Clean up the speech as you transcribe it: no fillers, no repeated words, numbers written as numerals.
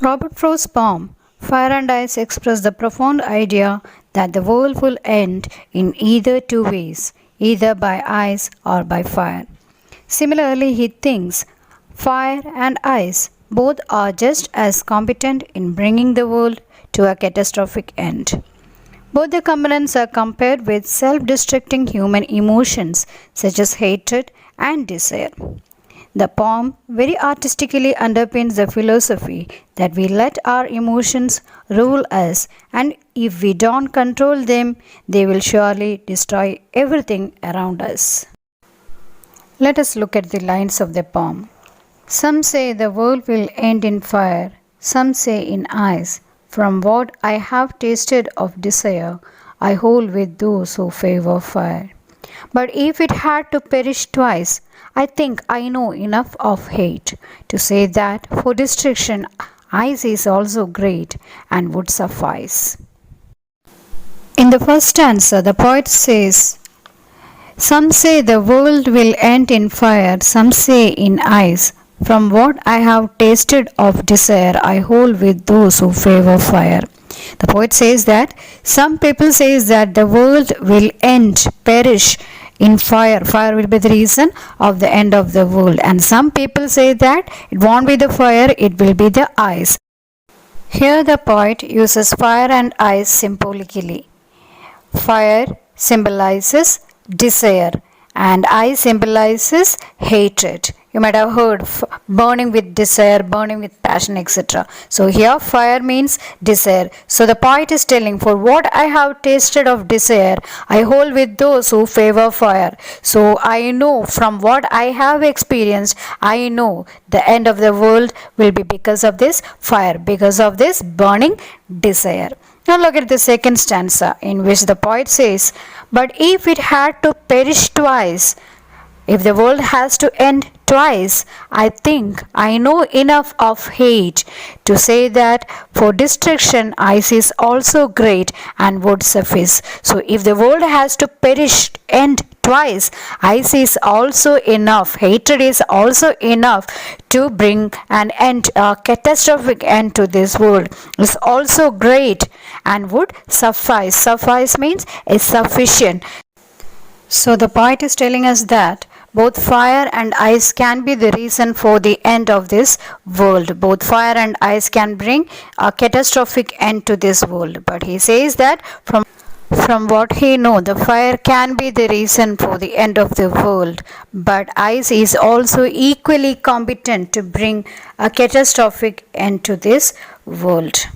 Robert Frost's poem, Fire and Ice, express the profound idea that the world will end in either two ways, either by ice or by fire. Similarly, he thinks fire and ice both are just as competent in bringing the world to a catastrophic end. Both the components are compared with self destructing human emotions such as hatred and desire. The poem very artistically underpins the philosophy that we let our emotions rule us, and if we don't control them, they will surely destroy everything around us. Let us look at the lines of the poem. Some say the world will end in fire, some say in ice. From what I have tasted of desire, I hold with those who favor fire. But if it had to perish twice, I think I know enough of hate to say that for destruction, ice is also great and would suffice. In the first stanza, the poet says, some say the world will end in fire, some say in ice. From what I have tasted of desire, I hold with those who favor fire. The poet says that some people say that the world will end, perish in fire. Fire will be the reason of the end of the world. And some people say that it won't be the fire, it will be the ice. Here the poet uses fire and ice symbolically. Fire symbolizes desire and ice symbolizes hatred. You might have heard burning with desire, burning with passion, etc. So here fire means desire. So the poet is telling, for what I have tasted of desire, I hold with those who favor fire. So I know from what I have experienced, I know the end of the world will be because of this fire, because of this burning desire. Now look at the second stanza in which the poet says, but if it had to perish twice, if the world has to end twice, I think I know enough of hate to say that for destruction ice is also great and would suffice. So if the world has to perish, end twice, ice is also enough, hatred is also enough to bring an end, a catastrophic end to this world. It's also great and would suffice. Suffice means is sufficient. So the poet is telling us that both fire and ice can be the reason for the end of this world. Both fire and ice can bring a catastrophic end to this world. But he says that from what he knows, the fire can be the reason for the end of the world. But ice is also equally competent to bring a catastrophic end to this world.